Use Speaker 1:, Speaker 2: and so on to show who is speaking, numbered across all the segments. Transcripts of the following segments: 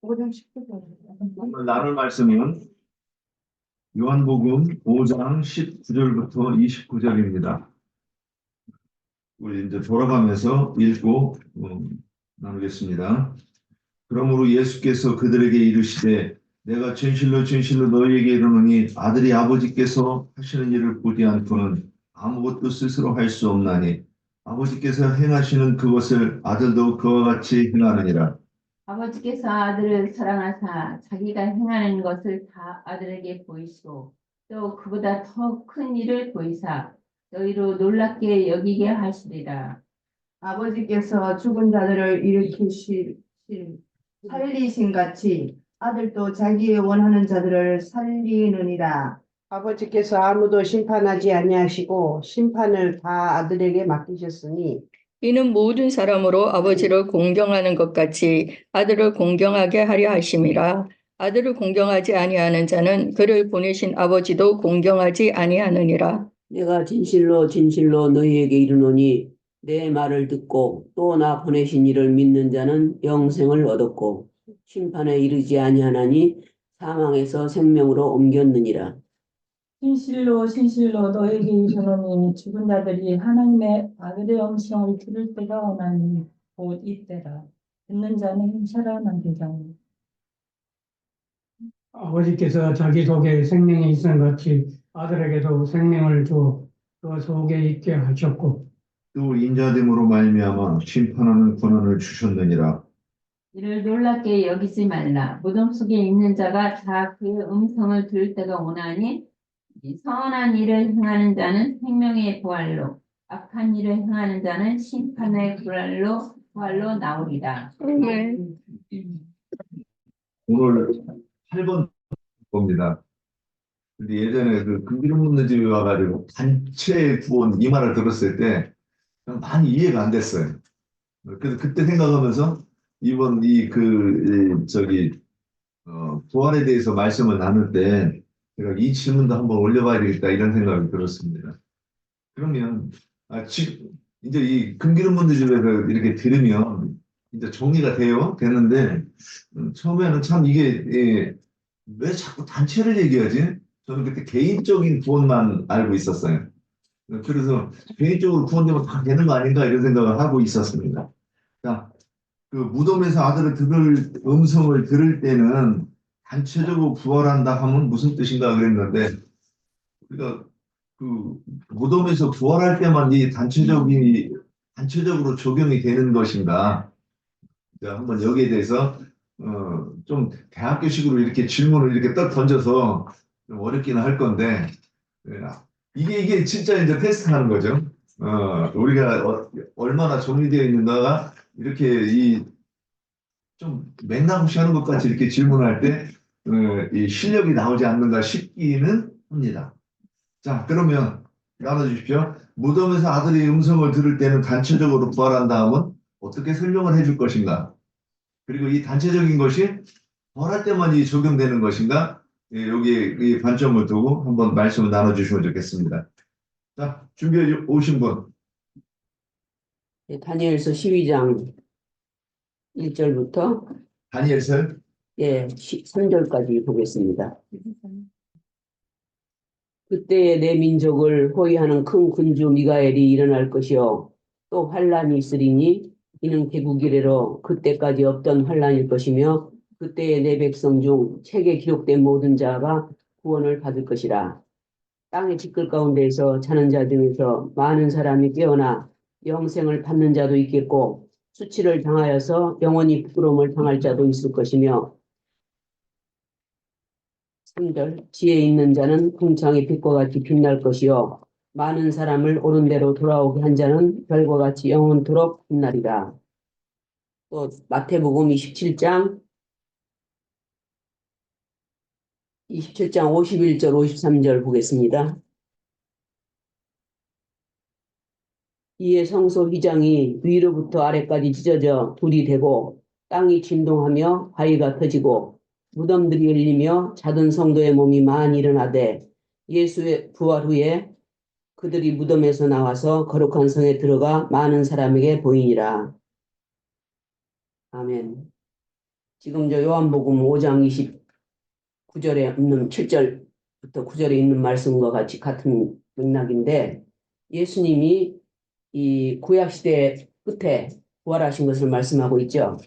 Speaker 1: 오늘 나눌 말씀은 요한복음 5장 19절부터 29절입니다. 우리 이제 돌아가면서 읽고 나누겠습니다. 그러므로 예수께서 그들에게 이르시되 내가 진실로 진실로 너희에게 이르노니 아들이 아버지께서 하시는 일을 보지 않고는 아무것도 스스로 할 수 없나니 아버지께서 행하시는 그것을 아들도 그와 같이 행하느니라.
Speaker 2: 아버지께서 아들을 사랑하사 자기가 행하는 것을 다 아들에게 보이시고 또 그보다 더 큰 일을 보이사 너희로 놀랍게 여기게 하시리라.
Speaker 3: 아버지께서 죽은 자들을 살리신 같이 아들도 자기의 원하는 자들을 살리느니라.
Speaker 4: 아버지께서 아무도 심판하지 아니하시고 심판을 다 아들에게 맡기셨으니
Speaker 5: 이는 모든 사람으로 아버지를 공경하는 것 같이 아들을 공경하게 하려 하심이라. 아들을 공경하지 아니하는 자는 그를 보내신 아버지도 공경하지 아니하느니라.
Speaker 6: 내가 진실로 진실로 너희에게 이르노니 내 말을 듣고 또 나 보내신 이를 믿는 자는 영생을 얻었고 심판에 이르지 아니하나니 사망에서 생명으로 옮겼느니라.
Speaker 7: 진실로 진실로 너에게 이르노니 죽은 자들이 하나님의 아들의 음성을 들을 때가 오나니 곧 이때라. 듣는 자는 살아남리라.
Speaker 8: 아버지께서 자기 속에 생명이 있은 같이 아들에게도 생명을 주어 그 속에 있게 하셨고
Speaker 1: 또 인자됨으로 말미암아 심판하는 권한을 주셨느니라.
Speaker 2: 이를 놀랍게 여기지 말라. 무덤 속에 있는 자가 다 그의 음성을 들을 때가 오나니 선한 일을 행하는 자는 생명의 부활로 악한 일을 행하는 자는 심판의 부활로 나오리라.
Speaker 5: 아멘.
Speaker 1: 오늘 8번 겁니다. 근데 예전에 그 금기름 묻는 집에 와가지고 단체 구원 이 말을 들었을 때 많이 이해가 안 됐어요. 그래서 그때 생각하면서 이번 부활에 대해서 말씀을 나눌 때 제가 이 질문도 한번 올려봐야 되겠다 이런 생각이 들었습니다. 그러면 지금 이제 이 금기름 묻는 집에서 이렇게 들으면 이제 정리가 되는데 처음에는 참 이게 왜 자꾸 단체를 얘기하지? 저는 그때 개인적인 구원만 알고 있었어요. 그래서 개인적으로 구원되면 다 되는 거 아닌가 이런 생각을 하고 있었습니다. 자, 그 무덤에서 아들을 음성을 들을 때는 단체적으로 부활한다 하면 무슨 뜻인가 그랬는데 우리가 그 무덤에서 부활할 때만 이 단체적으로 적용이 되는 것인가? 자, 한번 여기에 대해서 좀 대학교식으로 이렇게 질문을 이렇게 딱 던져서 좀 어렵기는 할 건데 이게 진짜 이제 테스트하는 거죠. 우리가 얼마나 정리되어 있는가가 이렇게 좀 맥락없이 것 같이 이렇게 질문할 때 이 실력이 나오지 않는가 싶기는 합니다. 자, 그러면 나눠주십시오. 무덤에서 아들의 음성을 들을 때는 단체적으로 부활한다 하면 어떻게 설명을 해줄 것인가? 그리고 이 단체적인 것이 부활할 때만 적용되는 것인가? 예, 여기에 이 관점을 두고 한번 말씀을 나눠주시면 좋겠습니다. 자, 준비해 오신 분.
Speaker 6: 다니엘서 12장 1절부터
Speaker 1: 다니엘서
Speaker 6: 3절까지 보겠습니다. 그때에 내 민족을 호위하는 큰 군주 미가엘이 일어날 것이요 또 환란이 있으리니 이는 개국 이래로 그때까지 없던 환란일 것이며 그때에 내 백성 중 책에 기록된 모든 자가 구원을 받을 것이라. 땅의 지끌 가운데에서 자는 자 중에서 많은 사람이 깨어나 영생을 받는 자도 있겠고 수치를 당하여서 영원히 부끄러움을 당할 자도 있을 것이며 3절 지혜 있는 자는 궁창의 빛과 같이 빛날 것이요 많은 사람을 옳은 대로 돌아오게 한 자는 별과 같이 영원토록 빛나리라. 또 마태복음 27장 51절 53절 보겠습니다. 이에 성소 휘장이 위로부터 아래까지 찢어져 둘이 되고 땅이 진동하며 바위가 터지고 무덤들이 열리며 자던 성도의 몸이 많이 일어나되 예수의 부활 후에 그들이 무덤에서 나와서 거룩한 성에 들어가 많은 사람에게 보이니라. 아멘. 지금 저 요한복음 5장 29절에 있는 7절부터 9절에 있는 말씀과 같이 같은 맥락인데 예수님이 이 구약 시대 끝에 부활하신 것을 말씀하고 있죠.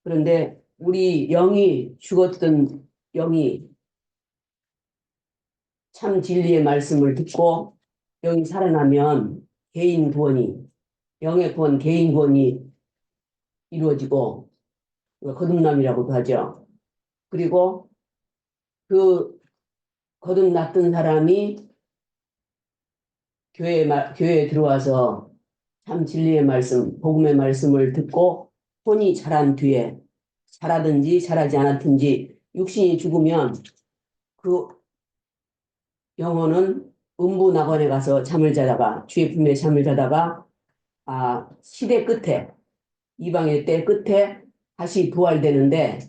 Speaker 6: 그런데 우리 영이 죽었던 영이 참 진리의 말씀을 듣고 영이 살아나면 개인 구원이 영의 구원, 개인 구원이 이루어지고 거듭남이라고도 하죠. 그리고 그 거듭났던 사람이 교회에 들어와서 참 진리의 말씀, 복음의 말씀을 듣고 혼이 자란 뒤에 자라든지 자라지 않았든지 육신이 죽으면 그 영혼은 음부낙원에 가서 잠을 자다가 주의 품에 잠을 자다가 시대 끝에 이방의 때 끝에 다시 부활되는데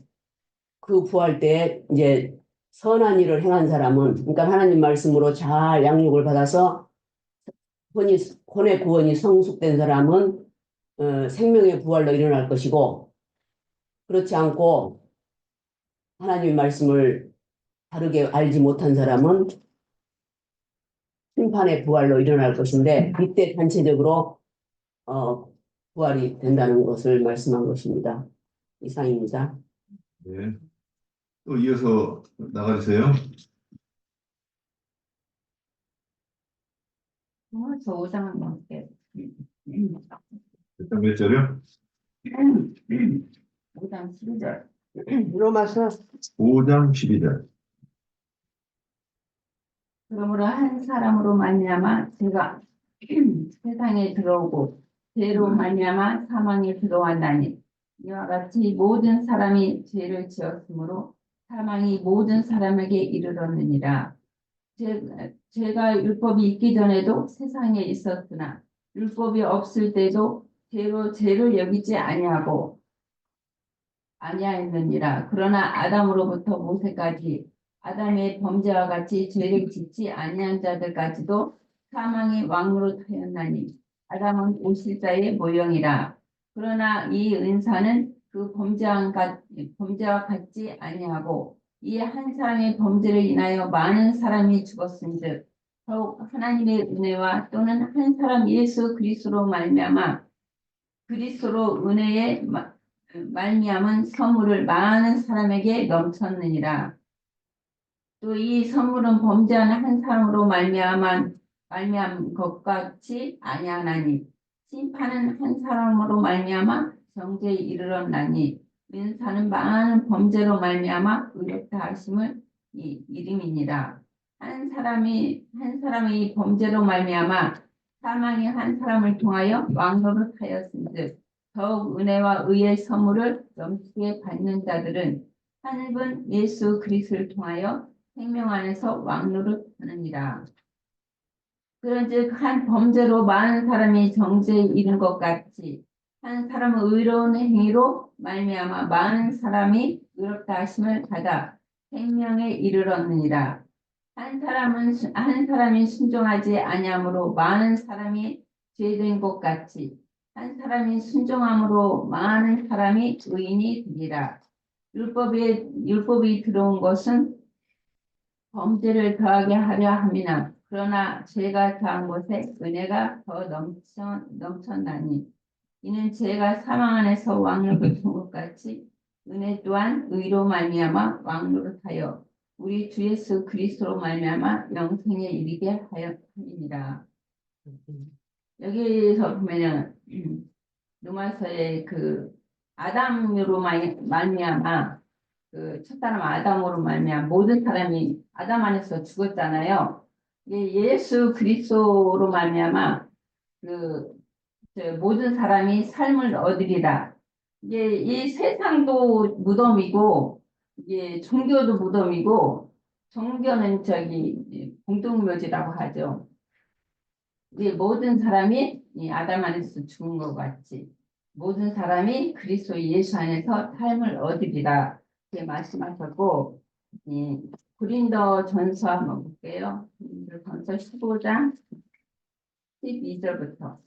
Speaker 6: 그 부활 때에 이제 선한 일을 행한 사람은 그러니까 하나님 말씀으로 잘 양육을 받아서 혼의 구원이 성숙된 사람은 생명의 부활로 일어날 것이고 그렇지 않고 하나님의 말씀을 다르게 알지 못한 사람은 심판의 부활로 일어날 것인데 이때 단체적으로 부활이 된다는 것을 말씀한 것입니다. 이상입니다.
Speaker 1: 네. 또 이어서 나가주세요.
Speaker 2: 저 5장은 넘게.
Speaker 1: 일단 몇 절이요?
Speaker 2: 5장 12절.
Speaker 4: 로마서
Speaker 1: 5장 12절.
Speaker 2: 그러므로 한 사람으로 말미암아 죄가 세상에 들어오고 죄로 말미암아 사망에 들어왔나니 이와 같이 모든 사람이 죄를 지었으므로 사망이 모든 사람에게 이르렀느니라. 죄가 율법이 있기 전에도 세상에 있었으나 율법이 없을 때도 죄로 죄를 여기지 아니하였느니라. 그러나 아담으로부터 모세까지 아담의 범죄와 같이 죄를 짓지 아니한 자들까지도 사망이 왕노릇하였나니 아담은 오실자의 모형이라. 그러나 이 은사는 그 범죄와 같지 아니하고 이 한 사람의 범죄를 인하여 많은 사람이 죽었은즉 더욱 하나님의 은혜와 또는 한 사람 예수 그리스도로 말미암아 그리스도로 은혜의 말미암은 선물을 많은 사람에게 넘쳤느니라. 또 이 선물은 범죄하는 한 사람으로 말미암은 것 같이 아니하나니 심판은 한 사람으로 말미암아 정죄에 이르렀나니 은사는 많은 범죄로 말미암아 의롭다 하심을 이름이니라. 한 사람의 범죄로 말미암아 사망이 한 사람을 통하여 왕노릇하였은즉 더욱 은혜와 의의 선물을 넘치게 받는 자들은 한 분 예수 그리스도를 통하여 생명 안에서 왕노릇하느니라. 그런즉 한 범죄로 많은 사람이 정죄에 이른 것 같이 한 사람은 의로운 행위로 말미암아 많은 사람이 의롭다 하심을 받아 생명에 이르렀느니라. 한 사람이 순종하지 아니함으로 많은 사람이 죄된 것 같이 한 사람이 순종함으로 많은 사람이 의인이 되리라. 율법이 들어온 것은 범죄를 더하게 하려 함이나 그러나 죄가 더한 곳에 은혜가 더 넘쳤나니 이는 죄가 사망 안에서 왕노릇한 것 같이 은혜 또한 의로 말미암아 왕노릇하여 우리 주 예수 그리스도로 말미암아 영생에 이르게 하여 함이니라. 여기서 보면은 로마서의 그 아담으로 말미암아 그 첫 사람 아담으로 말미암아 모든 사람이 아담 안에서 죽었잖아요. 예수 그리스도로 말미암아 모든 사람이 삶을 얻으리라. 이 세상도 무덤이고 종교도 무덤이고 종교는 공동묘지라고 하죠. 모든 사람이 이 아담 안에서 죽은 것 같이 모든 사람이 그리스도 예수 안에서 삶을 얻으리라 이렇게 말씀하셨고 고린도전서 한번 볼게요. 고린도전서 15장 12절부터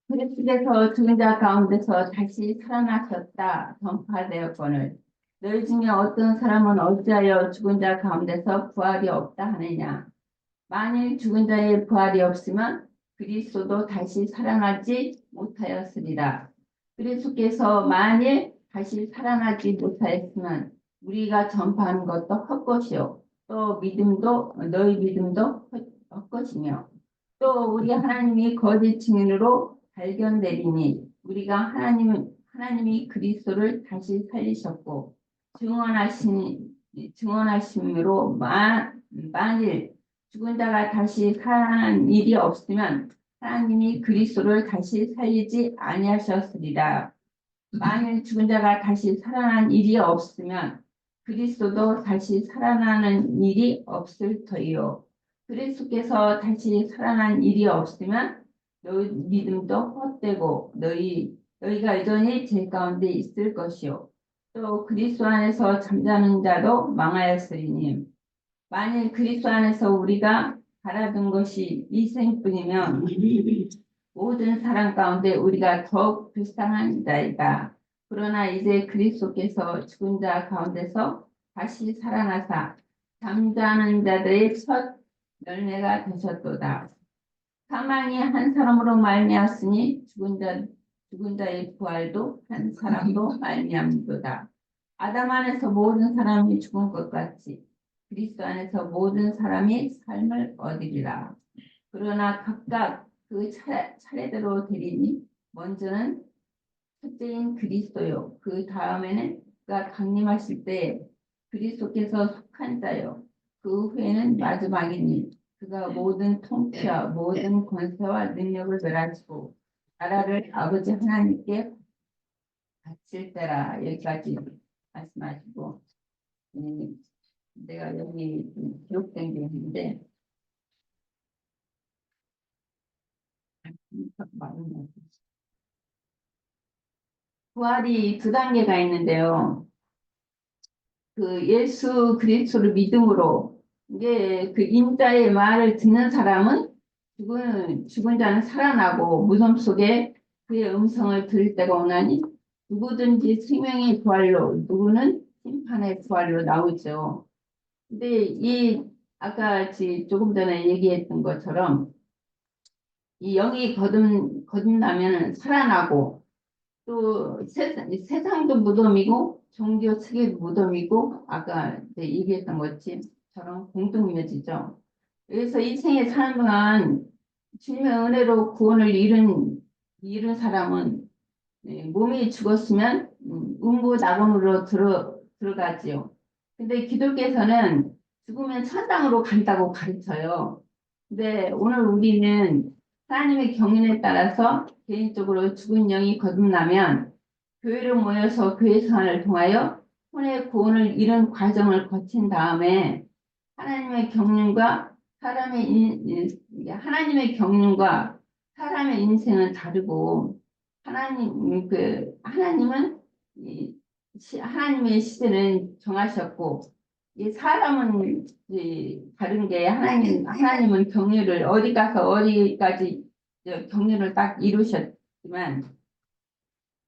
Speaker 2: 그리스도께서 죽은 자 가운데서 다시 살아나셨다 전파되었거늘 너희 중에 어떤 사람은 어찌하여 죽은 자 가운데서 부활이 없다 하느냐. 만일 죽은 자의 부활이 없으면 그리스도도 다시 살아나지 못하였으리라. 그리스도께서 만일 다시 살아나지 못하였으면 우리가 전파하는 것도 헛것이요 또 믿음도 너희 믿음도 헛것이며 또 우리 하나님이 거짓 증인으로 발견되리니 우리가 하나님이 그리스도를 다시 살리셨고 증언하심으로 만일 죽은 자가 다시 살아난 일이 없으면 하나님이 그리스도를 다시 살리지 아니하셨으리라. 만일 죽은 자가 다시 살아난 일이 없으면 그리스도도 다시 살아나는 일이 없을 터이요. 그리스도께서 다시 살아난 일이 없으면 너희 믿음도 헛되고 너희가 여전히 죄 가운데 있을 것이요. 또 그리스도 안에서 잠자는 자도 망하였으리니 만일 그리스도 안에서 우리가 바라던 것이 이 생뿐이면 모든 사람 가운데 우리가 더욱 불쌍한 자이다. 그러나 이제 그리스도께서 죽은 자 가운데서 다시 살아나사 잠자는 자들의 첫 열매가 되셨도다. 사망이 한 사람으로 말미암았으니 죽은 자의 부활도 한 사람으로 말미암도다. 아담 안에서 모든 사람이 죽은 것 같이 그리스도 안에서 모든 사람이 삶을 얻으리라. 그러나 각각 그 차례대로 되리니 먼저는 첫째인 그리스도요. 그 다음에는 그가 강림하실 때 그리스도께서 속한 자요. 그 후에는 마지막이니 그가 모든 통치와 모든 권세와 능력을 멸하시고 나라를 아버지 하나님께 바칠 때라. 여기까지 말씀하시고 내가 여기 기록된 게 있는데 부활이 두 단계가 있는데요. 그 예수 그리스도를 믿음으로 이게 그 인자의 말을 듣는 사람은 죽은 자는 살아나고 무덤 속에 그의 음성을 들을 때가 오나니 누구든지 생명의 부활로 누구는 심판의 부활로 나오죠. 근데 이 아까 조금 전에 얘기했던 것처럼 이 영이 거듭나면 살아나고 또 세상도 무덤이고 종교 세계도 무덤이고 아까 얘기했던 것처럼 공동묘지죠. 그래서 이 생에 사는 동안 주님의 은혜로 구원을 잃은 사람은 몸이 죽었으면 음부낙원으로 들어가지요. 근데 기독교에서는 죽으면 천당으로 간다고 가르쳐요. 근데 오늘 우리는 하나님의 경륜에 따라서 개인적으로 죽은 영이 거듭나면 교회로 모여서 교회 생활을 통하여 혼의 구원을 이룬 과정을 거친 다음에 하나님의 경륜과 하나님의 경륜과 사람의 인생은 다르고 하나님의 시대는 정하셨고 이 사람은 다른 게 하나님은 경륜을 어디 가서 어디까지 경륜을 딱 이루셨지만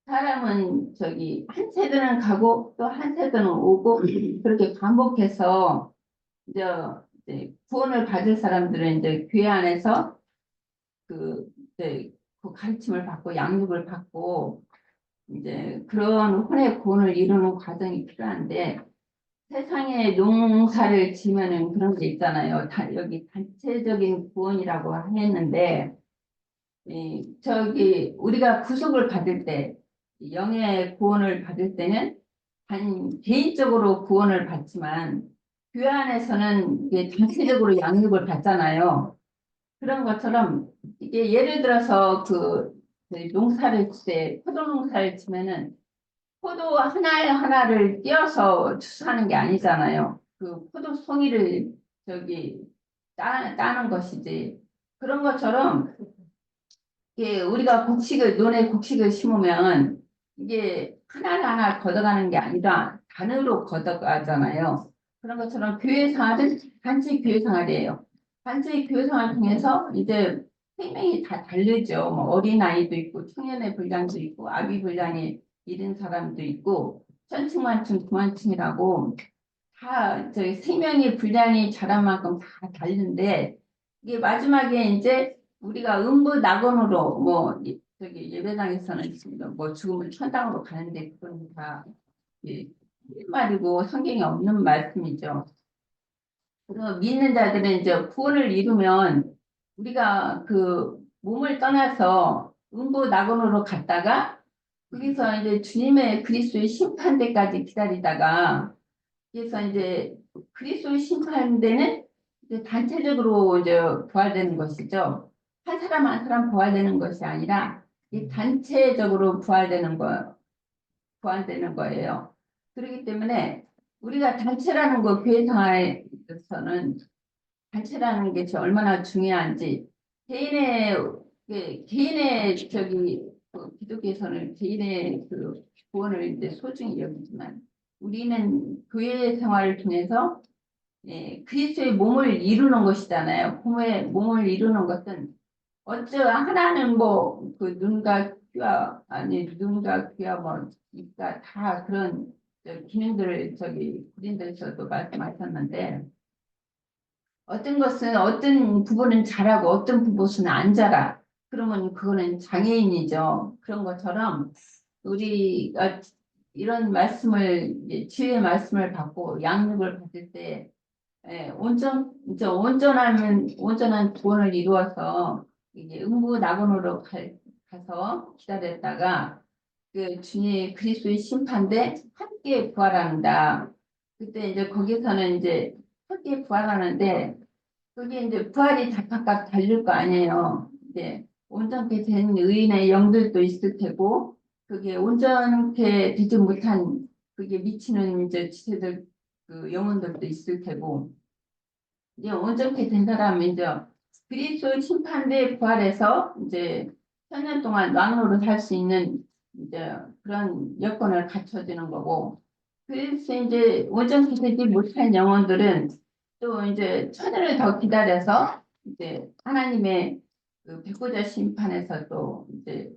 Speaker 2: 사람은 한 세대는 가고 또 한 세대는 오고 그렇게 반복해서 이제 구원을 받을 사람들은 이제 교회 안에서 그 가르침을 받고 양육을 받고 이제 그런 혼의 구원을 이루는 과정이 필요한데 세상에 농사를 지면은 그런 게 있잖아요. 여기 단체적인 구원이라고 했는데 우리가 구속을 받을 때 영의 구원을 받을 때는 개인적으로 구원을 받지만 교회 안에서는 이게 단체적으로 양육을 받잖아요. 그런 것처럼 이게 예를 들어서 농사를 포도 농사를 치면은 포도 하나를 띄어서 추수하는 게 아니잖아요. 그 포도 송이를 따는 것이지. 그런 것처럼 이게 우리가 논에 곡식을 심으면 이게 하나하나 걷어가는 게 아니라 단으로 걷어가잖아요. 그런 것처럼 교회 생활은 단체 교회 생활이에요. 단체 교회 생활을 통해서 이제 생명이 다 다르죠. 뭐 어린아이도 있고 청년의 분량도 있고 아기 분량이 이른 사람도 있고 천층만층 구만층이라고 다 저희 생명의 분량이 자란 만큼 다 다른데 이게 마지막에 이제 우리가 음부 낙원으로 뭐 저기 예배당에서는 지금 뭐 죽음을 천당으로 가는데 그건 다 말이고 성경에 없는 말씀이죠. 그래서 믿는 자들은 이제 구원을 이루면 우리가 그 몸을 떠나서 음부 낙원으로 갔다가 거기서 이제 주님의 그리스도의 심판대까지 기다리다가 그래서 이제 그리스도의 심판대는 이제 단체적으로 이제 부활되는 것이죠. 한 사람 한 사람 부활되는 것이 아니라 이 단체적으로 부활되는 거예요. 그렇기 때문에 우리가 단체라는 거 교회 생활에서는 단체라는 게 얼마나 중요한지 개인의 저기 기독교에서는 개인의 그 구원을 이제 소중히 여기지만 우리는 교회 생활을 통해서 그리스도의 몸을 이루는 것이잖아요. 몸을 이루는 것은 하나는 뭐 그 눈과 귀와 뭐 입과 다 그런 기능들을 저기 구린도에서도 말씀하셨는데 어떤 부분은 잘하고 어떤 부분은 안 잘하. 그러면 그거는 장애인이죠. 그런 것처럼 우리가 이런 치유의 말씀을 받고 양육을 받을 때 온전한 구원을 이루어서 이제 음부 낙원으로 가서 기다렸다가 그 주님 그리스도의 심판대 함께 부활한다. 그때 이제 거기서는 이제 함께 부활하는데 그게 이제 부활이 다 각각 다를 거 아니에요. 이제 온전케 된 의인의 영들도 있을 테고 그게 온전케 되지 못한 그게 미치는 이제 지체들 그 영혼들도 있을 테고 이제 온전케 된 사람은 이제 그리스도 심판대 부활해서 이제 천년 동안 왕노로 살 수 있는 이제 그런 여건을 갖춰지는 거고 그래서 이제 온전케 되지 못한 영혼들은 또 이제 천년을 더 기다려서 이제 하나님의 그 백보자 심판에서 또 이제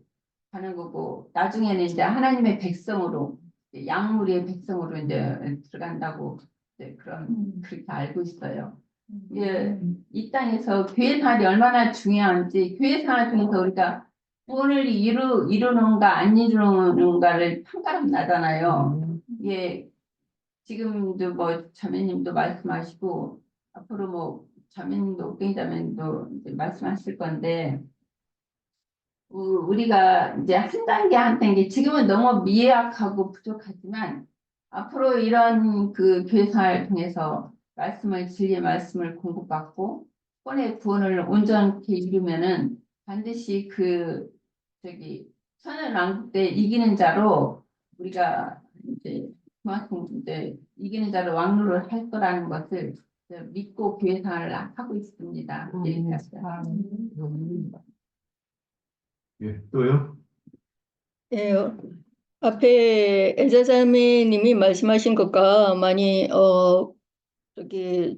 Speaker 2: 가는 거고 나중에는 이제 하나님의 백성으로 이제 양무리의 백성으로 이제 들어간다고 이제 그렇게 알고 있어요. 이 땅에서 교회 생활이 얼마나 중요한지 교회 생활 중에서 우리가 구원을 이루는가 안 이루는가를 판가름 나잖아요. 예, 지금도 뭐 자매님도 말씀하시고 앞으로 뭐 자매님도 옥경이 자매님도 이제 말씀하실 건데 우리가 이제 한 단계 한 단계 지금은 너무 미약하고 부족하지만 앞으로 이런 그 교회 생활을 통해서 진리의 말씀을 공부받고 구원을 온전히 이루면은 반드시 그 저기 천연왕국 때 이기는 자로 우리가 이제 그만큼 이제 이기는 자로 왕노를 할 거라는 것을 믿고 교회 생활을 하고 있습니다.
Speaker 1: 예, 또요?
Speaker 5: 예, 앞에 애자자매님이 말씀하신 것과 많이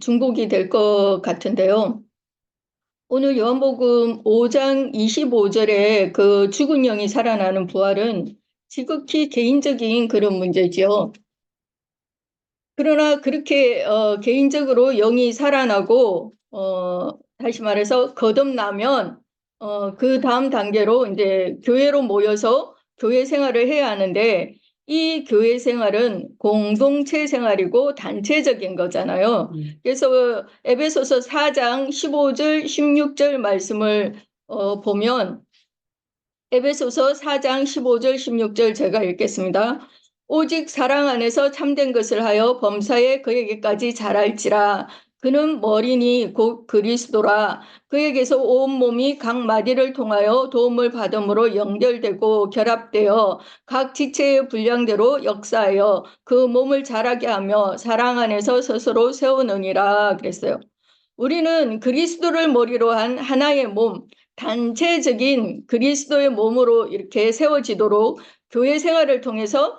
Speaker 5: 중복이 될 것 같은데요. 오늘 요한복음 5장 25절에 그 죽은 영이 살아나는 부활은 지극히 개인적인 그런 문제죠. 그러나 그렇게 개인적으로 영이 살아나고 다시 말해서 거듭나면 그 다음 단계로 이제 교회로 모여서 교회 생활을 해야 하는데 이 교회 생활은 공동체 생활이고 단체적인 거잖아요. 그래서 에베소서 4장 15절 16절 말씀을 보면 에베소서 4장 15절 16절 제가 읽겠습니다. 오직 사랑 안에서 참된 것을 하여 범사에 그에게까지 자랄지라. 그는 머리니 곧 그리스도라. 그에게서 온 몸이 각 마디를 통하여 도움을 받음으로 연결되고 결합되어 각 지체의 분량대로 역사하여 그 몸을 자라게 하며 사랑 안에서 스스로 세우느니라 그랬어요. 우리는 그리스도를 머리로 한 하나의 몸, 단체적인 그리스도의 몸으로 이렇게 세워지도록 교회 생활을 통해서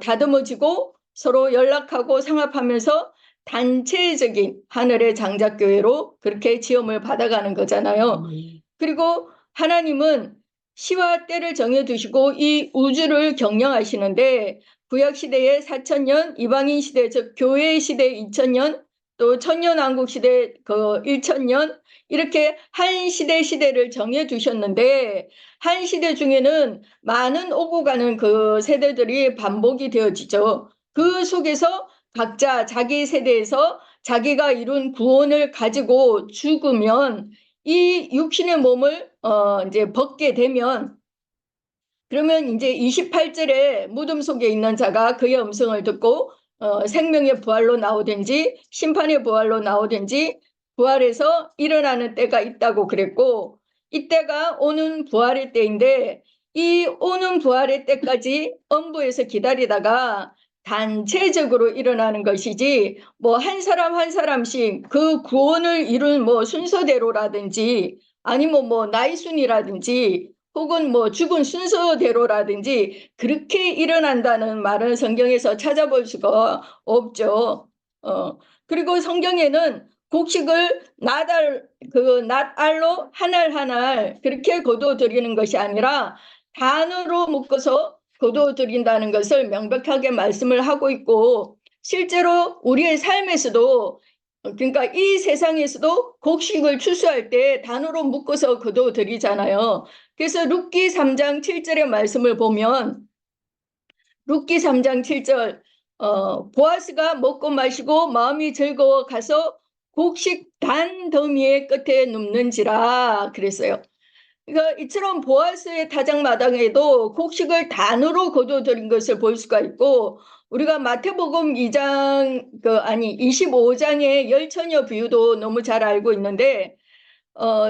Speaker 5: 다듬어지고 서로 연락하고 상합하면서 단체적인 하늘의 장작교회로 그렇게 지음을 받아가는 거잖아요. 그리고 하나님은 시와 때를 정해두시고 이 우주를 경영하시는데 구약 시대에 4,000년, 이방인 시대, 즉 교회 시대 2,000년, 또 천년왕국 시대 그 1,000년 이렇게 한 시대를 정해두셨는데 한 시대 중에는 많은 오고 가는 그 세대들이 반복이 되어지죠. 그 속에서 각자 자기 세대에서 자기가 이룬 구원을 가지고 죽으면 이 육신의 몸을 이제 벗게 되면 그러면 이제 28절에 무덤 속에 있는 자가 그의 음성을 듣고 생명의 부활로 나오든지 심판의 부활로 나오든지 부활해서 일어나는 때가 있다고 그랬고 이때가 오는 부활의 때인데 이 오는 부활의 때까지 엄부에서 기다리다가 단체적으로 일어나는 것이지 뭐 한 사람 한 사람씩 그 구원을 이룬 뭐 순서대로라든지 아니면 뭐 나이 순이라든지 혹은 뭐 죽은 순서대로라든지 그렇게 일어난다는 말은 성경에서 찾아볼 수가 없죠. 그리고 성경에는 곡식을 낫알로 한 알 한 알 그렇게 거두어드리는 것이 아니라 단으로 묶어서 거두어드린다는 것을 명백하게 말씀을 하고 있고 실제로 우리의 삶에서도 그러니까 이 세상에서도 곡식을 추수할 때 단으로 묶어서 거두어드리잖아요. 그래서 룻기 3장 7절의 말씀을 보면 룻기 3장 7절 보아스가 먹고 마시고 마음이 즐거워 가서 곡식 단 더미의 끝에 눕는지라 그랬어요. 그러니까 이처럼 보아스의 타작마당에도 곡식을 단으로 거두어들인 것을 볼 수가 있고 우리가 마태복음 25장의 열처녀 비유도 너무 잘 알고 있는데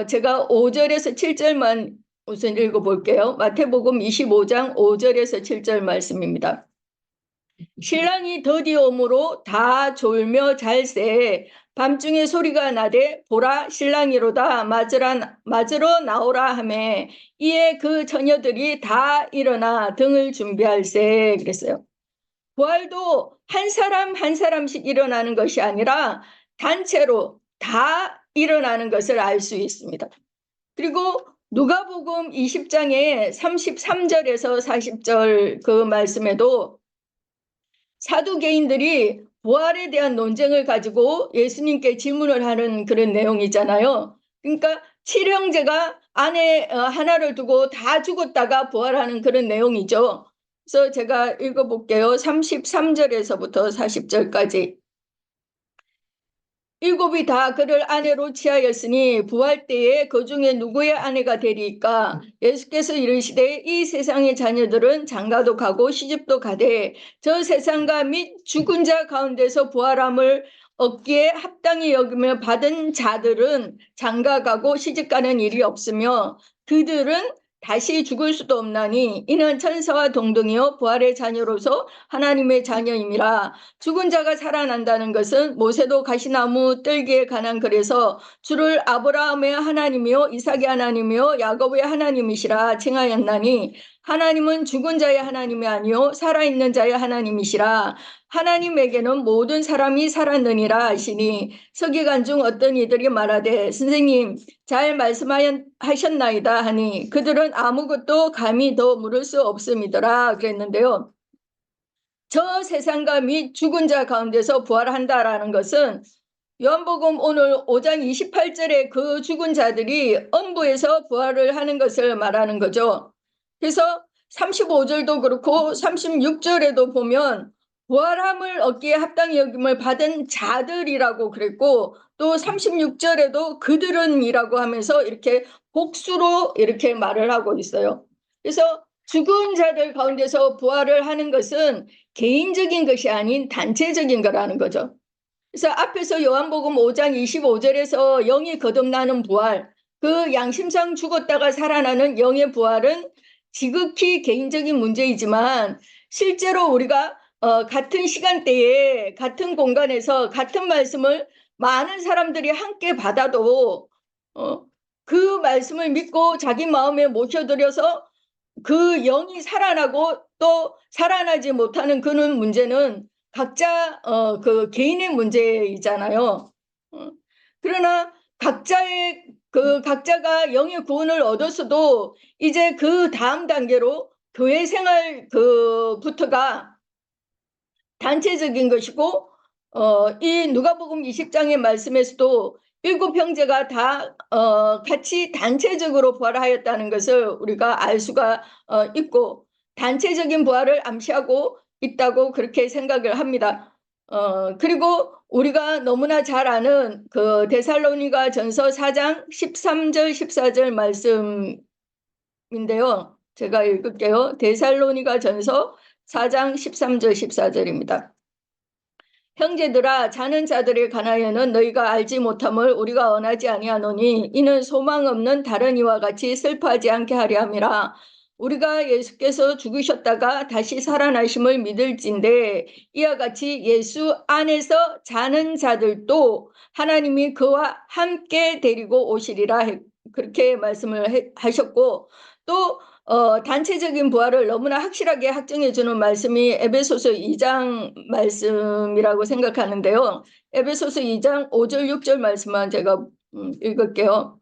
Speaker 5: 제가 5절에서 7절만 우선 읽어볼게요. 마태복음 25장 5절에서 7절 말씀입니다. 신랑이 더디오므로 다 졸며 잘새 밤중에 소리가 나되 보라 신랑이로다 맞으러 나오라 하매 이에 그 처녀들이 다 일어나 등을 준비할세 그랬어요. 부활도 한 사람 한 사람씩 일어나는 것이 아니라 단체로 다 일어나는 것을 알 수 있습니다. 그리고 누가복음 20장의 33절에서 40절 그 말씀에도 사두개인들이 부활에 대한 논쟁을 가지고 예수님께 질문을 하는 그런 내용이잖아요. 그러니까 칠형제가 아내 하나를 두고 다 죽었다가 부활하는 그런 내용이죠. 그래서 제가 읽어볼게요. 33절에서부터 40절까지. 일곱이 다 그를 아내로 취하였으니 부활 때에 그 중에 누구의 아내가 되리까? 예수께서 이르시되 이 세상의 자녀들은 장가도 가고 시집도 가되 저 세상과 및 죽은 자 가운데서 부활함을 얻기에 합당히 여기며 받은 자들은 장가 가고 시집 가는 일이 없으며 그들은 다시 죽을 수도 없나니 이는 천사와 동등이요 부활의 자녀로서 하나님의 자녀임이라. 죽은 자가 살아난다는 것은 모세도 가시나무 뜰기에 관한 글에서 주를 아브라함의 하나님이요 이삭의 하나님이요 야곱의 하나님이시라 칭하였나니 하나님은 죽은 자의 하나님이 아니요 살아있는 자의 하나님이시라. 하나님에게는 모든 사람이 살았느니라 하시니 서기관 중 어떤 이들이 말하되 선생님 잘 말씀하셨나이다 하니 그들은 아무것도 감히 더 물을 수 없음이더라 그랬는데요. 저 세상과 및 죽은 자 가운데서 부활한다라는 것은 요한복음 오늘 5장 28절에 그 죽은 자들이 엄부에서 부활을 하는 것을 말하는 거죠. 그래서 35절도 그렇고 36절에도 보면 부활함을 얻기에 합당히 여김을 받은 자들이라고 그랬고 또 36절에도 그들은이라고 하면서 이렇게 복수로 이렇게 말을 하고 있어요. 그래서 죽은 자들 가운데서 부활을 하는 것은 개인적인 것이 아닌 단체적인 거라는 거죠. 그래서 앞에서 요한복음 5장 25절에서 영이 거듭나는 부활, 그 양심상 죽었다가 살아나는 영의 부활은 지극히 개인적인 문제이지만 실제로 우리가 같은 시간대에 같은 공간에서 같은 말씀을 많은 사람들이 함께 받아도 그 말씀을 믿고 자기 마음에 모셔들여서 그 영이 살아나고 또 살아나지 못하는 그런 문제는 각자 그 개인의 문제이잖아요. 그러나 각자의 그 각자가 영의 구원을 얻었어도 이제 그 다음 단계로 교회 생활 그부터가 단체적인 것이고 이 누가복음 20장의 말씀에서도 7형제가 다 같이 단체적으로 부활하였다는 것을 우리가 알 수가 있고 단체적인 부활을 암시하고 있다고 그렇게 생각을 합니다. 그리고 우리가 너무나 잘 아는 그 데살로니가 전서 4장 13절 14절 말씀인데요. 제가 읽을게요. 데살로니가 전서 4장 13절 14절입니다. 형제들아 자는 자들에 관하여는 너희가 알지 못함을 우리가 원하지 아니하노니 이는 소망 없는 다른 이와 같이 슬퍼하지 않게 하려 함이라. 우리가 예수께서 죽으셨다가 다시 살아나심을 믿을진데 이와 같이 예수 안에서 자는 자들도 하나님이 그와 함께 데리고 오시리라 그렇게 말씀을 하셨고 또 단체적인 부활을 너무나 확실하게 확정해주는 말씀이 에베소서 2장 말씀이라고 생각하는데요. 에베소서 2장 5절 6절 말씀만 제가 읽을게요.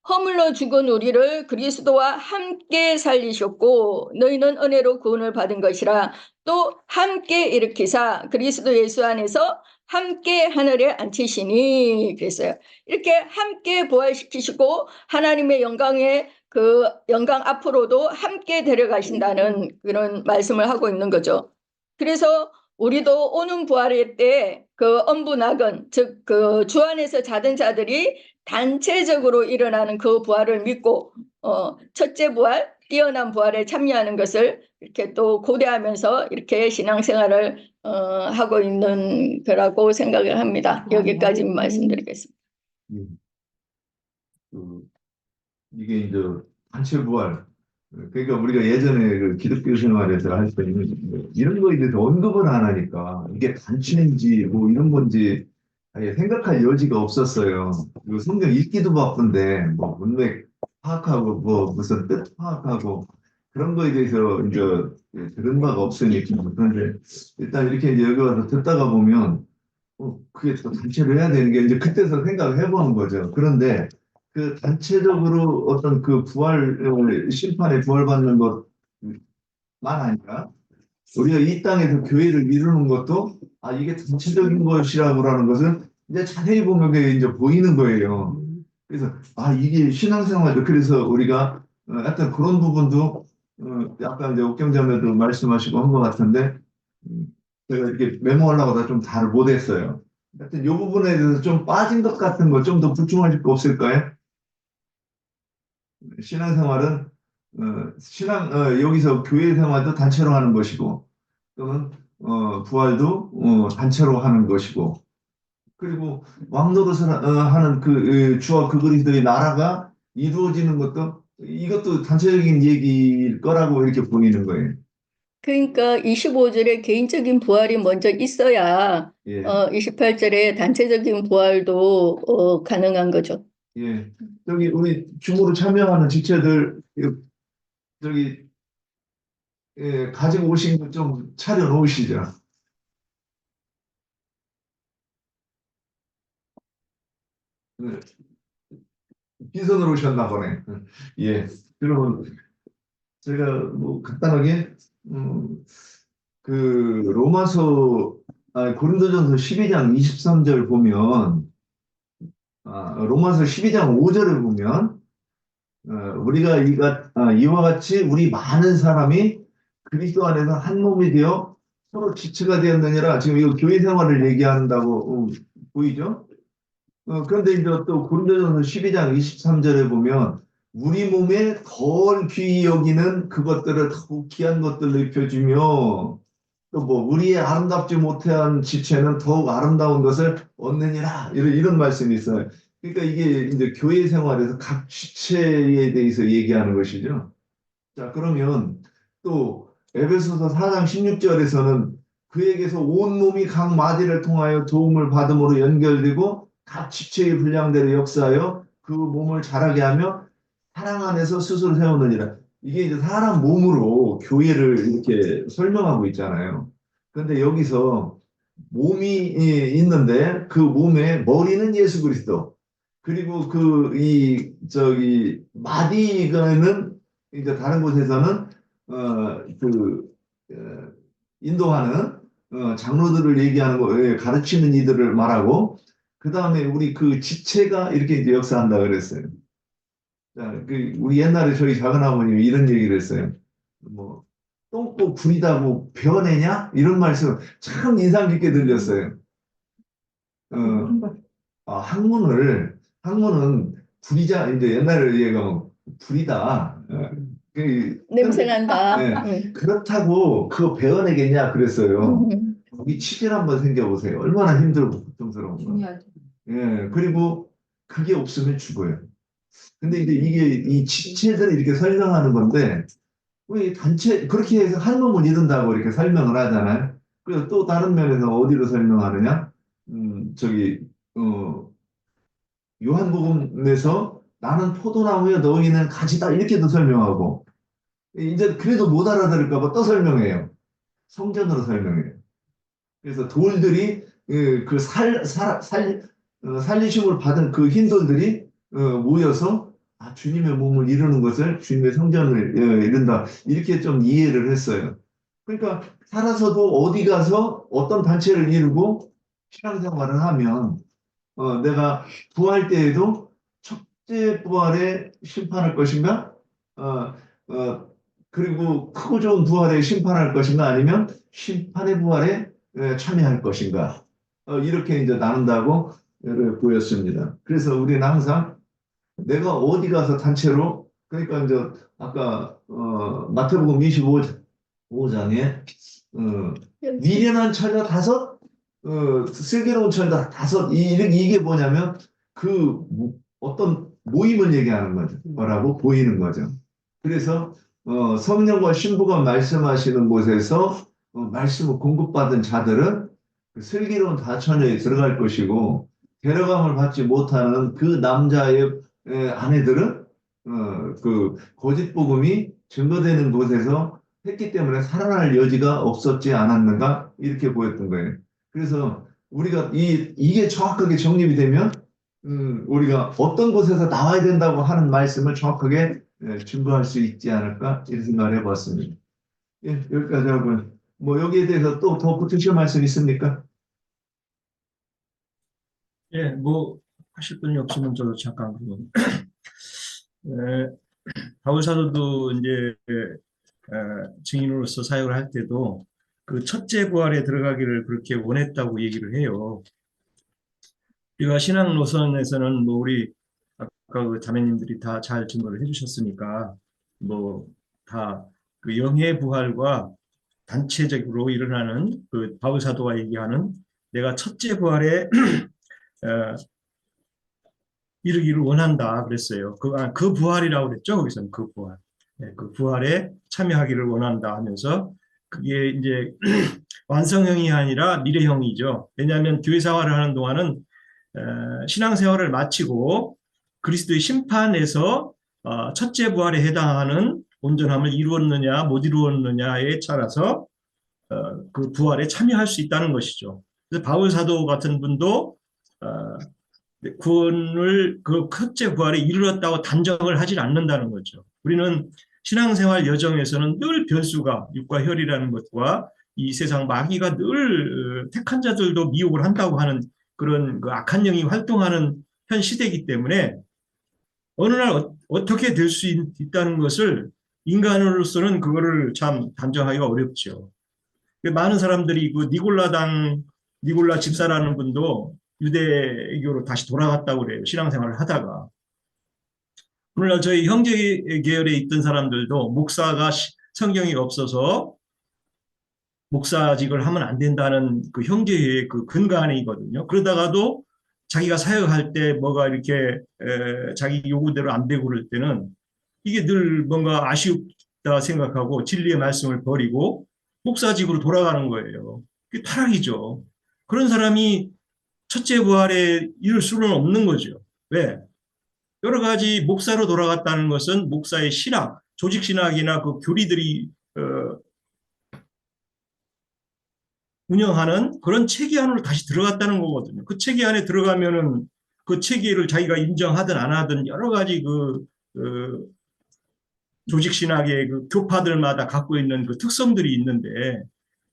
Speaker 5: 허물러 죽은 우리를 그리스도와 함께 살리셨고 너희는 은혜로 구원을 받은 것이라. 또 함께 일으키사 그리스도 예수 안에서 함께 하늘에 앉히시니 그랬어요. 이렇게 함께 부활시키시고 하나님의 영광에 그 영광 앞으로도 함께 데려가신다는 그런 말씀을 하고 있는 거죠. 그래서 우리도 오는 부활의 때 그 엄부나건 즉 그 주 안에서 자던 자들이 단체적으로 일어나는 그 부활을 믿고 첫째 부활, 뛰어난 부활에 참여하는 것을 이렇게 또 고대하면서 이렇게 신앙생활을 하고 있는 거라고 생각을 합니다. 여기까지 말씀드리겠습니다.
Speaker 1: 이게 이제 단체 부활. 그러니까 우리가 예전에 그 기독교 생활에서 할 때는 이런 거에 대해서 언급을 안 하니까 이게 단체인지 뭐 이런 건지 아예 생각할 여지가 없었어요. 그리고 성경 읽기도 바쁜데 뭐 문맥 파악하고 뭐 무슨 뜻 파악하고 그런 거에 대해서 이제 들은 바가 없으니까. 그런데 일단 이렇게 이제 여기 와서 듣다가 보면 그게 또 단체로 해야 되는 게 이제 그때서 생각을 해보는 거죠. 그런데 그 단체적으로 어떤 그 부활, 심판에 부활받는 것만 아니라 우리가 이 땅에서 교회를 이루는 것도 이게 단체적인 것이라고라는 것은 이제 자세히 보면 그게 이제 보이는 거예요. 그래서 이게 신앙생활도 그래서 우리가 하여튼 그런 부분도 아까 이제 옥경자매도 말씀하시고 한 것 같은데 제가 이렇게 메모하려고 하다 좀 잘 못했어요. 하여튼 이 부분에 대해서 좀 빠진 것 같은 거 좀 더补充하실 거 없을까요? 신앙생활은 여기서 교회 생활도 단체로 하는 것이고 또는 부활도 단체로 하는 것이고 그리고 왕노릇을 하는 그 주와 그 그리스도의 나라가 이루어지는 것도 이것도 단체적인 얘기일 거라고 이렇게 보이는 거예요.
Speaker 5: 그러니까 25절에 개인적인 부활이 먼저 있어야
Speaker 1: 예.
Speaker 5: 28절에 단체적인 부활도 가능한 거죠.
Speaker 1: 예. 저기 우리 중으로 참여하는 지체들 저기 가지고 오신 거 좀 차려 놓으시죠. 빈손으로 오셨나 보네. 예. 그러면 제가 뭐 간단하게 그 로마서 고린도전서 12장 23절 보면 로마서 12장 5절을 보면 우리가 이와 같이 우리 많은 사람이 그리스도 안에서 한 몸이 되어 서로 지체가 되었느니라. 지금 이거 교회 생활을 얘기한다고 보이죠? 그런데 이제 또 고린도전서 12장 23절에 보면 우리 몸에 덜 귀히 여기는 그것들을 더욱 귀한 것들로 입혀주며 또 뭐 우리의 아름답지 못한 지체는 더욱 아름다운 것을 얻느니라 이런 말씀이 있어요. 그러니까 이게 이제 교회 생활에서 각 지체에 대해서 얘기하는 것이죠. 자, 그러면 또 에베소서 4장 16절에서는 그에게서 온 몸이 각 마디를 통하여 도움을 받음으로 연결되고 각 지체의 분량대로 역사하여 그 몸을 자라게 하며 사랑 안에서 스스로 세우느니라. 이게 이제 사람 몸으로 교회를 이렇게 설명하고 있잖아요. 그런데 여기서 몸이 있는데 그 몸의 머리는 예수 그리스도, 그리고 마디는 이제 다른 곳에서는 인도하는 장로들을 얘기하는 거, 가르치는 이들을 말하고, 그 다음에 우리 그 지체가 이렇게 이제 역사한다 그랬어요. 자, 우리 옛날에 저희 작은아버님이 이런 얘기를 했어요. 뭐, 똥꼬 부리다고 베어내냐? 이런 말씀 참 인상 깊게 들렸어요. 학문은 부리자, 이제 옛날에 얘기하면 부리다.
Speaker 5: 냄새 난다.
Speaker 1: 네. 그렇다고 그거 베어내겠냐 그랬어요. 거기 치질 한번 생겨보세요. 얼마나 힘들고 고통스러운 거.
Speaker 2: 중요하죠.
Speaker 1: 예, 그리고 그게 없으면 죽어요. 근데 이제 이게 이 지체들을 이렇게 설명하는 건데, 우리 단체, 그렇게 해서 한 놈을 이룬다고 이렇게 설명을 하잖아요. 그래서 또 다른 면에서 어디로 설명하느냐? 요한복음에서 나는 포도나무에 너희는 가지다 이렇게도 설명하고, 이제 그래도 못 알아들을까 봐 또 설명해요. 성전으로 설명해요. 그래서 돌들이 살리심을 받은 그 흰돌들이 모여서 주님의 몸을 이루는 것을 주님의 성전을 이룬다. 이렇게 좀 이해를 했어요. 그러니까 살아서도 어디 가서 어떤 단체를 이루고 신앙생활을 하면 내가 부활 때에도 첫째 부활에 심판할 것인가? 그리고 크고 좋은 부활에 심판할 것인가? 아니면 심판의 부활에 참여할 것인가? 이렇게 이제 나눈다고 보였습니다. 그래서 우리는 항상 내가 어디 가서 단체로, 그러니까 이제 아까 마태복음 25장에 미련한 처녀 5, 슬기로운 처녀 5, 이게 뭐냐면 어떤 모임을 얘기하는 거라고 보이는 거죠. 그래서 성령과 신부가 말씀하시는 곳에서 말씀을 공급받은 자들은 그 슬기로운 다처녀에 들어갈 것이고, 데려감을 받지 못하는 그 남자의 아내들은 그 거짓 복음이 증거되는 곳에서 했기 때문에 살아날 여지가 없었지 않았는가, 이렇게 보였던 거예요. 그래서 우리가 이게 정확하게 정립이 되면 우리가 어떤 곳에서 나와야 된다고 하는 말씀을 정확하게 증거할 수 있지 않을까, 이런 생각을 해봤습니다. 예, 여기까지 하고요. 뭐 여기에 대해서 또 더 붙이실 말씀 있습니까?
Speaker 9: 예, 뭐 하실 분이 없으면 저도 잠깐 그러면 바울 사도도 이제 증인으로서 사역을 할 때도 그 첫째 부활에 들어가기를 그렇게 원했다고 얘기를 해요. 우리가 신앙 노선에서는 뭐 우리 아까 그 자매님들이 다 잘 증거를 해주셨으니까 뭐 다 그 영의 부활과 단체적으로 일어나는 그 바울 사도가 얘기하는 내가 첫째 부활에 이르기를 원한다 그랬어요. 그 부활이라고 그랬죠. 거기서는 그 부활. 네, 그 부활에 참여하기를 원한다 하면서 그게 이제 완성형이 아니라 미래형이죠. 왜냐하면 교회 생활을 하는 동안은 신앙생활을 마치고 그리스도의 심판에서 첫째 부활에 해당하는 온전함을 이루었느냐 못 이루었느냐에 따라서 그 부활에 참여할 수 있다는 것이죠. 그래서 바울 사도 같은 분도 구원을 그 첫째 부활에 이르렀다고 단정을 하지 않는다는 거죠. 우리는 신앙생활 여정에서는 늘 변수가 육과 혈이라는 것과 이 세상 마귀가 늘 택한 자들도 미혹을 한다고 하는 그런 그 악한 영이 활동하는 현 시대이기 때문에 어느 날 어떻게 될 수 있다는 것을 인간으로서는 그거를 참 단정하기가 어렵죠. 많은 사람들이 그 니골라 집사라는 분도 유대교로 다시 돌아갔다고 그래요. 신앙생활을 하다가. 오늘날 저희 형제 계열에 있던 사람들도 목사가 성경이 없어서 목사직을 하면 안 된다는 그 형제의 그 근간이거든요. 그러다가도 자기가 사역할 때 뭐가 이렇게 자기 요구대로 안 되고 그럴 때는 이게 늘 뭔가 아쉽다 생각하고 진리의 말씀을 버리고 목사직으로 돌아가는 거예요. 그게 타락이죠. 그런 사람이 첫째 부활에 이룰 수는 없는 거죠. 왜? 여러 가지 목사로 돌아갔다는 것은 목사의 신학, 조직 신학이나 그 교리들이 운영하는 그런 체계 안으로 다시 들어갔다는 거거든요. 그 체계 안에 들어가면은 그 체계를 자기가 인정하든 안 하든 여러 가지 조직 신학의 그 교파들마다 갖고 있는 그 특성들이 있는데,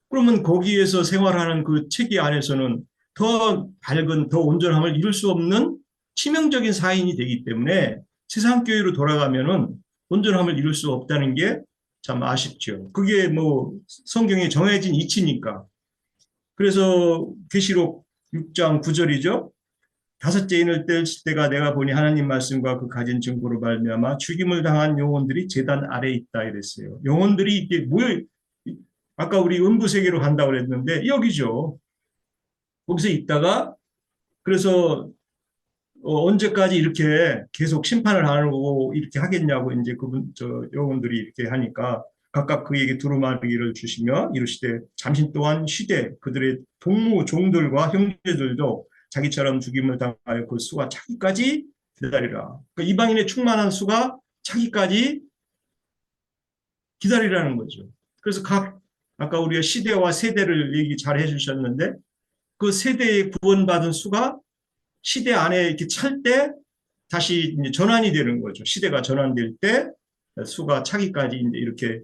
Speaker 9: 그러면 거기에서 생활하는 그 체계 안에서는 더 밝은, 더 온전함을 이룰 수 없는 치명적인 사인이 되기 때문에 세상교회로 돌아가면은 온전함을 이룰 수 없다는 게 참 아쉽죠. 그게 뭐 성경에 정해진 이치니까. 그래서 계시록 6장 9절이죠. 다섯째 인을 뗄 때가 내가 보니 하나님 말씀과 그 가진 증거로 말미암아 죽임을 당한 영혼들이 제단 아래에 있다 이랬어요. 영혼들이 이게 아까 우리 음부 세계로 간다고 그랬는데 여기죠. 거기서 있다가 그래서 언제까지 이렇게 계속 심판을 하고 이렇게 하겠냐고 이제 영혼들이 이렇게 하니까 각각 그에게 두루마리를 주시며 이르시되 잠시 동안 쉬되 그들의 동무 종들과 형제들도 자기처럼 죽임을 당하여 그 수가 차기까지 기다리라. 그러니까 이방인의 충만한 수가 차기까지 기다리라는 거죠. 그래서 아까 우리가 시대와 세대를 얘기 잘 해주셨는데 그 세대에 구원받은 수가 시대 안에 이렇게 찰 때 다시 이제 전환이 되는 거죠. 시대가 전환될 때 수가 차기까지 이제 이렇게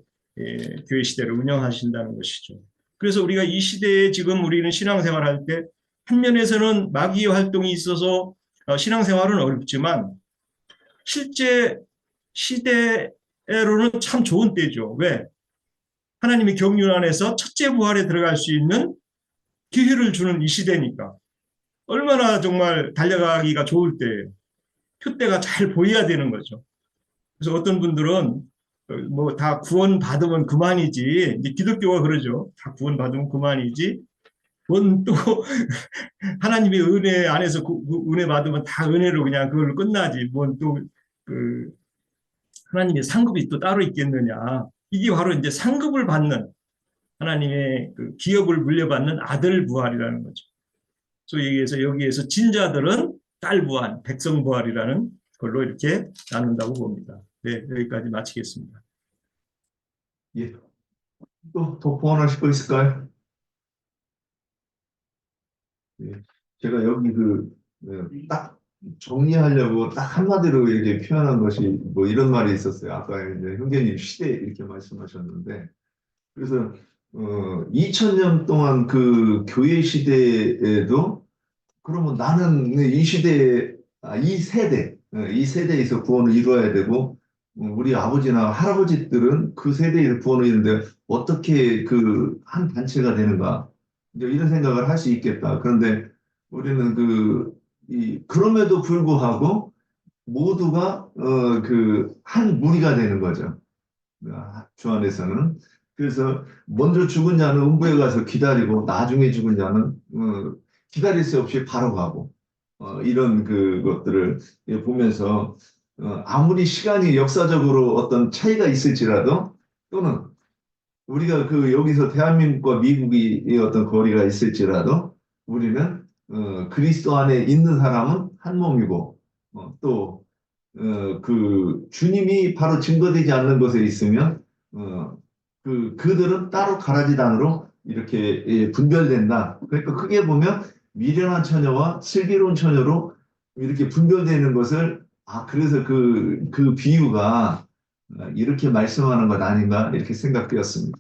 Speaker 9: 교회 시대를 운영하신다는 것이죠. 그래서 우리가 이 시대에 지금 우리는 신앙생활할 때 한 면에서는 마귀의 활동이 있어서 신앙생활은 어렵지만 실제 시대로는 참 좋은 때죠. 왜? 하나님의 경륜 안에서 첫째 부활에 들어갈 수 있는 기회를 주는 이 시대니까. 얼마나 정말 달려가기가 좋을 때예요. 표대가 잘 보여야 되는 거죠. 그래서 어떤 분들은 뭐 다 구원 받으면 그만이지. 이제 기독교가 그러죠. 다 구원 받으면 그만이지. 뭔 또 하나님의 은혜 안에서 그 은혜 받으면 다 은혜로 그냥 그걸로 끝나지. 뭔 또 그 하나님의 상급이 또 따로 있겠느냐. 이게 바로 이제 상급을 받는 하나님의 그 기업을 물려받는 아들 부활이라는 거죠. 소위 얘기해서 여기에서 진자들은 딸 부활, 백성 부활이라는 걸로 이렇게 나눈다고 봅니다. 네, 여기까지 마치겠습니다.
Speaker 1: 예. 또 보완하실 거 있을까요? 예. 제가 여기 딱 정리하려고 딱 한마디로 이렇게 표현한 것이 뭐 이런 말이 있었어요. 아까 이제 형제님 시대 이렇게 말씀하셨는데, 그래서 2000년 동안 그 교회 시대에도 그러면 나는 이 시대에 이 세대에서 구원을 이루어야 되고 우리 아버지나 할아버지들은 그 세대에서 구원을 이루는데 어떻게 그 한 단체가 되는가 이제 이런 생각을 할 수 있겠다. 그런데 우리는 그럼에도 불구하고 모두가 그 한 무리가 되는 거죠. 주 안에서는. 그래서 먼저 죽은 자는 음부에 가서 기다리고 나중에 죽은 자는 기다릴 수 없이 바로 가고 이런 것들을 보면서 아무리 시간이 역사적으로 어떤 차이가 있을지라도 또는 우리가 여기서 대한민국과 미국이 어떤 거리가 있을지라도 우리는 그리스도 안에 있는 사람은 한 몸이고 또 주님이 바로 증거되지 않는 곳에 있으면 그들은 따로 가라지단으로 이렇게 분별된다. 그러니까 크게 보면 미련한 처녀와 슬기로운 처녀로 이렇게 분별되는 것을 그래서 그 비유가 이렇게 말씀하는 것 아닌가 이렇게 생각되었습니다.